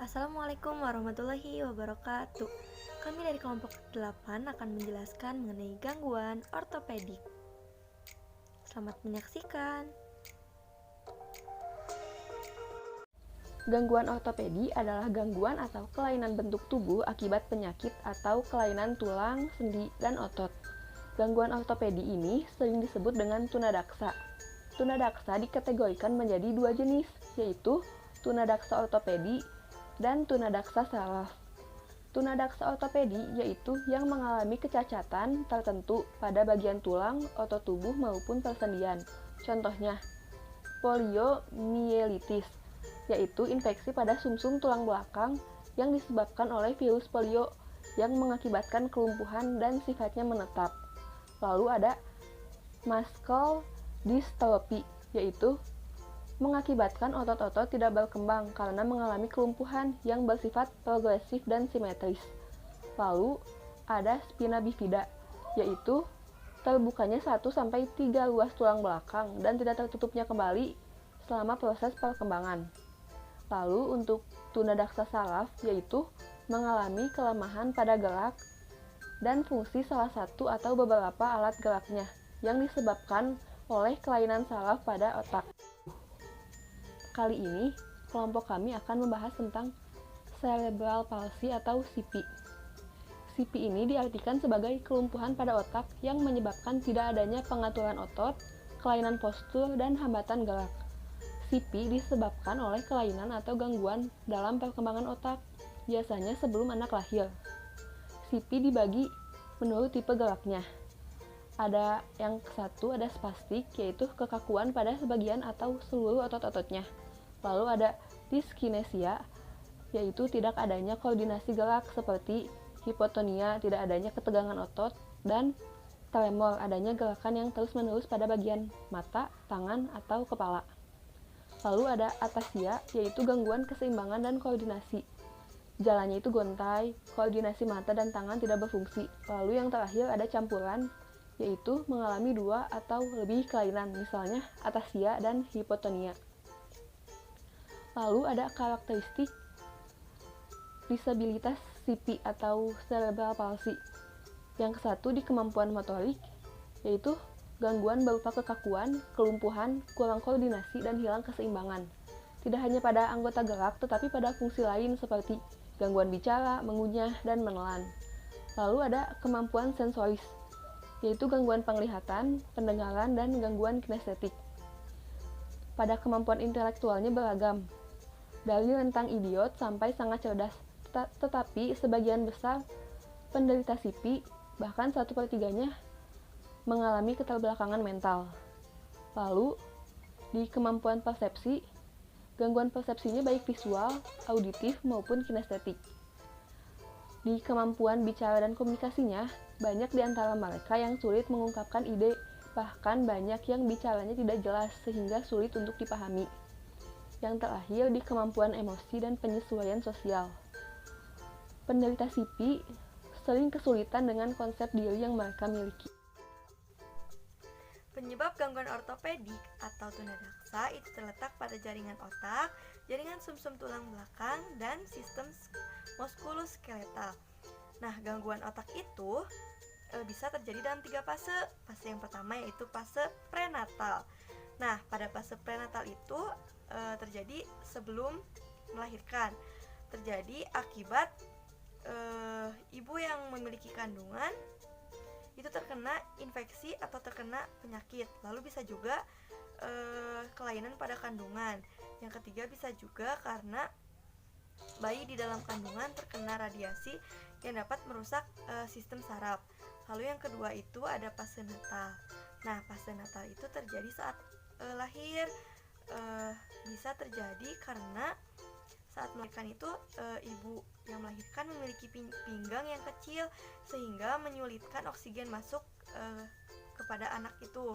Assalamualaikum warahmatullahi wabarakatuh. Kami dari kelompok 8 akan menjelaskan mengenai gangguan ortopedik. Selamat menyaksikan. Gangguan ortopedi adalah gangguan atau kelainan bentuk tubuh akibat penyakit atau kelainan tulang, sendi, dan otot. Gangguan ortopedi ini sering disebut dengan tunadaksa. Tunadaksa dikategorikan menjadi dua jenis, yaitu tunadaksa ortopedi dan tunadaksa saraf. Tunadaksa ortopedi yaitu yang mengalami kecacatan tertentu pada bagian tulang, otot tubuh maupun persendian. Contohnya, poliomyelitis, yaitu infeksi pada sumsum tulang belakang yang disebabkan oleh virus polio yang mengakibatkan kelumpuhan dan sifatnya menetap. Lalu ada muscle dystrophy, yaitu mengakibatkan otot-otot tidak berkembang karena mengalami kelumpuhan yang bersifat progresif dan simetris. Lalu ada spina bifida, yaitu terbukanya 1-3 ruas tulang belakang dan tidak tertutupnya kembali selama proses perkembangan. Lalu untuk tunadaksa saraf, yaitu mengalami kelemahan pada gerak dan fungsi salah satu atau beberapa alat geraknya yang disebabkan oleh kelainan saraf pada otak. Kali ini, kelompok kami akan membahas tentang cerebral palsy atau CP. CP ini diartikan sebagai kelumpuhan pada otak yang menyebabkan tidak adanya pengaturan otot, kelainan postur, dan hambatan gerak. CP disebabkan oleh kelainan atau gangguan dalam perkembangan otak, biasanya sebelum anak lahir. CP dibagi menurut tipe geraknya. Ada yang satu ada spastik, yaitu kekakuan pada sebagian atau seluruh otot-ototnya. Lalu ada dyskinesia, yaitu tidak adanya koordinasi gerak seperti hipotonia, tidak adanya ketegangan otot, dan tremor, adanya gerakan yang terus-menerus pada bagian mata, tangan, atau kepala. Lalu ada atasia, yaitu gangguan keseimbangan dan koordinasi. Jalannya itu gontai, koordinasi mata dan tangan tidak berfungsi. Lalu yang terakhir ada campuran, yaitu mengalami 2 atau lebih kelainan, misalnya atasia dan hipotonia. Lalu ada karakteristik disabilitas CP atau cerebral palsy. Yang satu di kemampuan motorik, yaitu gangguan berupa kekakuan, kelumpuhan, kurang koordinasi, dan hilang keseimbangan. Tidak hanya pada anggota gerak, tetapi pada fungsi lain seperti gangguan bicara, mengunyah, dan menelan. Lalu ada kemampuan sensoris, yaitu gangguan penglihatan, pendengaran, dan gangguan kinestetik. Pada kemampuan intelektualnya beragam, dari rentang idiot sampai sangat cerdas, tetapi sebagian besar penderita CP, bahkan 1/3-nya, mengalami keterbelakangan mental. Lalu, di kemampuan persepsi, gangguan persepsinya baik visual, auditif, maupun kinestetik. Di kemampuan bicara dan komunikasinya, banyak di antara mereka yang sulit mengungkapkan ide, bahkan banyak yang bicaranya tidak jelas sehingga sulit untuk dipahami. Yang terakhir di kemampuan emosi dan penyesuaian sosial. Penderita CP sering kesulitan dengan konsep diri yang mereka miliki. Penyebab gangguan ortopedik atau tunadaksa itu terletak pada jaringan otak, jaringan sumsum tulang belakang, dan sistem muskuloskeletal. Nah, gangguan otak itu bisa terjadi dalam 3 fase. Fase yang pertama yaitu fase prenatal. Nah, pada fase prenatal itu terjadi sebelum melahirkan. Terjadi akibat ibu yang memiliki kandungan itu terkena infeksi atau terkena penyakit. Lalu bisa juga kelainan pada kandungan. Yang ketiga bisa juga karena bayi di dalam kandungan terkena radiasi yang dapat merusak sistem saraf. Lalu yang kedua itu ada fase natal. Nah, fase natal itu terjadi saat lahir. Bisa terjadi karena saat melahirkan itu ibu yang melahirkan memiliki pinggang yang kecil sehingga menyulitkan oksigen masuk kepada anak itu.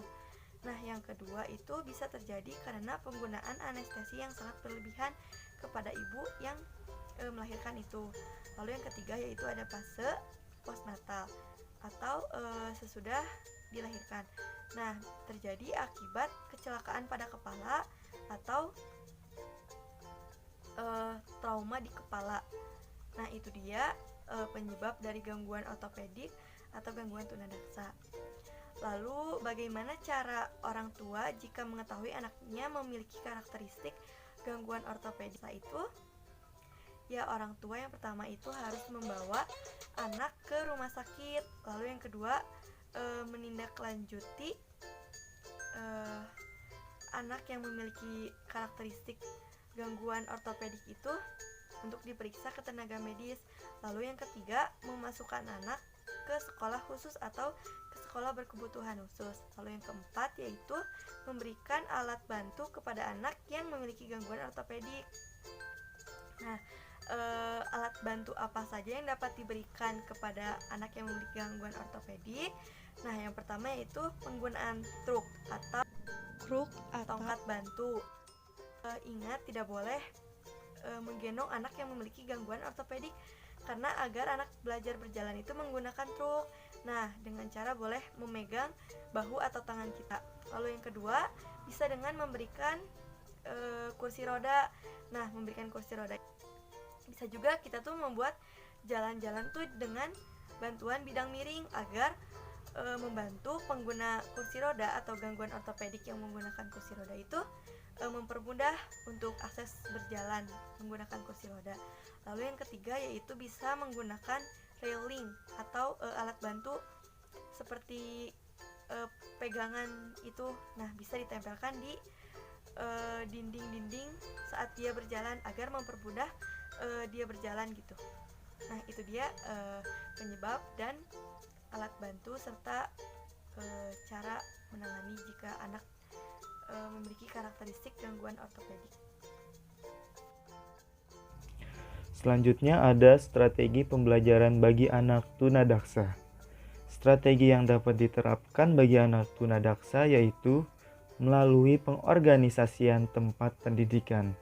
Nah, yang kedua itu bisa terjadi karena penggunaan anestesi yang sangat berlebihan kepada ibu yang melahirkan itu. Lalu yang ketiga yaitu ada fase postnatal atau sesudah dilahirkan. Nah, terjadi akibat kecelakaan pada kepala atau trauma hematoma di kepala. Nah, itu dia penyebab dari gangguan ortopedik atau gangguan tunadaksa. Lalu, bagaimana cara orang tua jika mengetahui anaknya memiliki karakteristik gangguan ortopedik itu? Ya, orang tua yang pertama itu harus membawa anak ke rumah sakit. Lalu yang kedua, menindaklanjuti anak yang memiliki karakteristik gangguan ortopedik itu untuk diperiksa ke tenaga medis. Lalu yang ketiga, memasukkan anak ke sekolah khusus atau ke sekolah berkebutuhan khusus. Lalu yang keempat yaitu memberikan alat bantu kepada anak yang memiliki gangguan ortopedik. Nah, alat bantu apa saja yang dapat diberikan kepada anak yang memiliki gangguan ortopedik? Nah, yang pertama yaitu penggunaan truk atau tongkat bantu. Ingat, tidak boleh menggendong anak yang memiliki gangguan ortopedik, karena agar anak belajar berjalan itu menggunakan truk. Nah, dengan cara boleh memegang bahu atau tangan kita. Lalu yang kedua, bisa dengan memberikan kursi roda. Nah, memberikan kursi roda bisa juga kita tuh membuat jalan-jalan tuh dengan bantuan bidang miring agar membantu pengguna kursi roda atau gangguan ortopedik yang menggunakan kursi roda itu mempermudah untuk akses berjalan menggunakan kursi roda. Lalu yang ketiga yaitu bisa menggunakan railing atau alat bantu seperti pegangan itu. Nah, bisa ditempelkan di dinding-dinding saat dia berjalan agar mempermudah dia berjalan gitu. Nah, itu dia penyebab dan alat bantu serta cara menangani jika anak memiliki karakteristik gangguan ortopedik. Selanjutnya ada strategi pembelajaran bagi anak tunadaksa. Strategi yang dapat diterapkan bagi anak tunadaksa yaitu melalui pengorganisasian tempat pendidikan.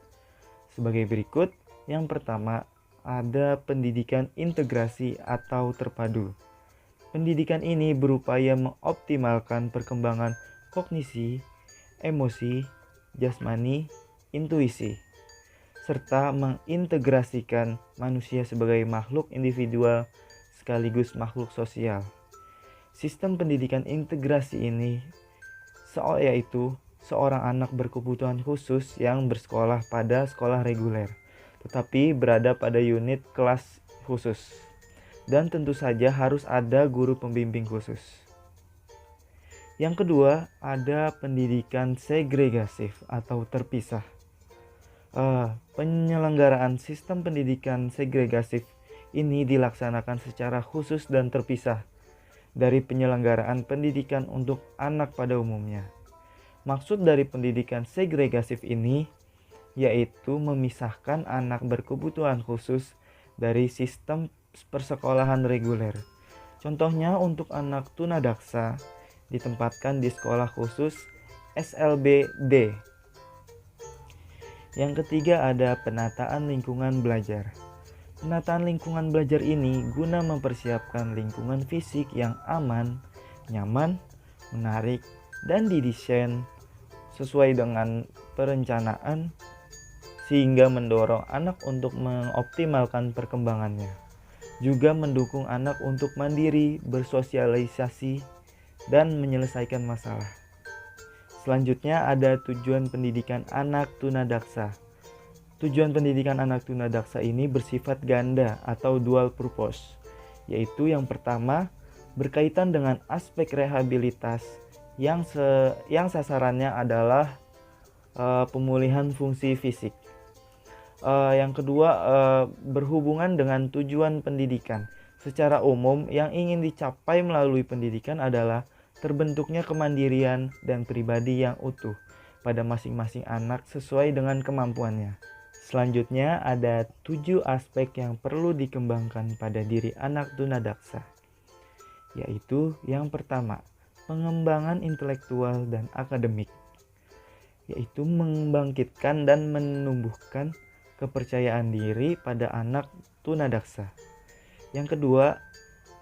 Sebagai berikut, yang pertama ada pendidikan integrasi atau terpadu. Pendidikan ini berupaya mengoptimalkan perkembangan kognisi, emosi, jasmani, intuisi, serta mengintegrasikan manusia sebagai makhluk individual sekaligus makhluk sosial. Sistem pendidikan integrasi ini yaitu seorang anak berkebutuhan khusus yang bersekolah pada sekolah reguler, tetapi berada pada unit kelas khusus. Dan tentu saja harus ada guru pembimbing khusus. Yang kedua, ada pendidikan segregasif atau terpisah. Penyelenggaraan sistem pendidikan segregasif ini dilaksanakan secara khusus dan terpisah dari penyelenggaraan pendidikan untuk anak pada umumnya. Maksud dari pendidikan segregasif ini yaitu memisahkan anak berkebutuhan khusus dari sistem persekolahan reguler. Contohnya untuk anak tunadaksa ditempatkan di sekolah khusus SLBD. Yang ketiga ada penataan lingkungan belajar. Penataan lingkungan belajar ini guna mempersiapkan lingkungan fisik yang aman, nyaman, menarik, dan didesain sesuai dengan perencanaan sehingga mendorong anak untuk mengoptimalkan perkembangannya. Juga mendukung anak untuk mandiri, bersosialisasi, dan menyelesaikan masalah. Selanjutnya ada tujuan pendidikan anak tunadaksa. Tujuan pendidikan anak tunadaksa ini bersifat ganda atau dual purpose, yaitu yang pertama berkaitan dengan aspek rehabilitas yang sasarannya adalah pemulihan fungsi fisik. Yang kedua berhubungan dengan tujuan pendidikan. Secara umum yang ingin dicapai melalui pendidikan adalah terbentuknya kemandirian dan pribadi yang utuh pada masing-masing anak sesuai dengan kemampuannya. Selanjutnya ada 7 aspek yang perlu dikembangkan pada diri anak tunadaksa, yaitu yang pertama, pengembangan intelektual dan akademik, yaitu membangkitkan dan menumbuhkan kepercayaan diri pada anak tunadaksa. Yang kedua,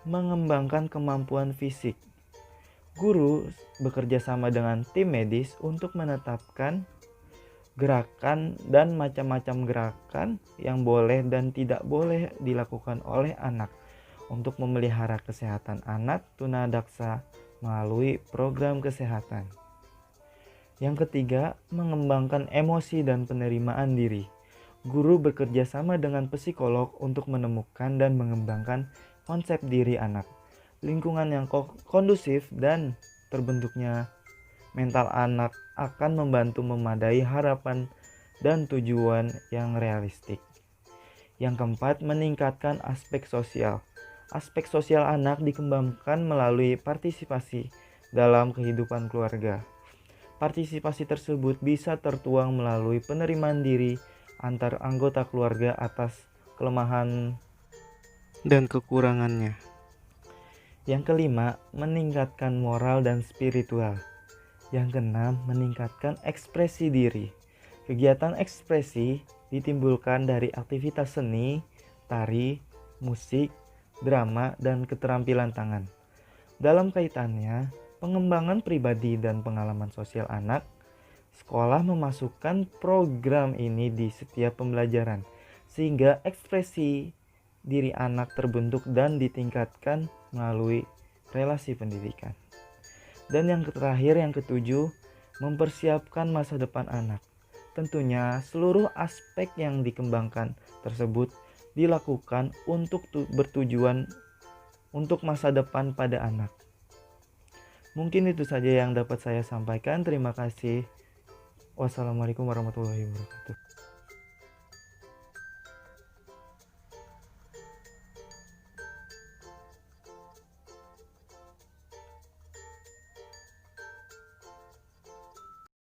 mengembangkan kemampuan fisik. Guru bekerja sama dengan tim medis untuk menetapkan gerakan dan macam-macam gerakan yang boleh dan tidak boleh dilakukan oleh anak untuk memelihara kesehatan anak tunadaksa melalui program kesehatan. Yang ketiga, mengembangkan emosi dan penerimaan diri. Guru bekerja sama dengan psikolog untuk menemukan dan mengembangkan konsep diri anak. Lingkungan yang kondusif dan terbentuknya mental anak akan membantu memadai harapan dan tujuan yang realistik. Yang keempat, meningkatkan aspek sosial. Aspek sosial anak dikembangkan melalui partisipasi dalam kehidupan keluarga. Partisipasi tersebut bisa tertuang melalui penerimaan diri antar anggota keluarga atas kelemahan dan kekurangannya. Yang kelima, meningkatkan moral dan spiritual. Yang keenam, meningkatkan ekspresi diri. Kegiatan ekspresi ditimbulkan dari aktivitas seni, tari, musik, drama, dan keterampilan tangan. Dalam kaitannya, pengembangan pribadi dan pengalaman sosial anak, sekolah memasukkan program ini di setiap pembelajaran, sehingga ekspresi diri anak terbentuk dan ditingkatkan melalui relasi pendidikan. Dan yang terakhir, yang ketujuh, mempersiapkan masa depan anak. Tentunya seluruh aspek yang dikembangkan tersebut dilakukan untuk bertujuan untuk masa depan pada anak. Mungkin itu saja yang dapat saya sampaikan. Terima kasih. Wassalamualaikum warahmatullahi wabarakatuh.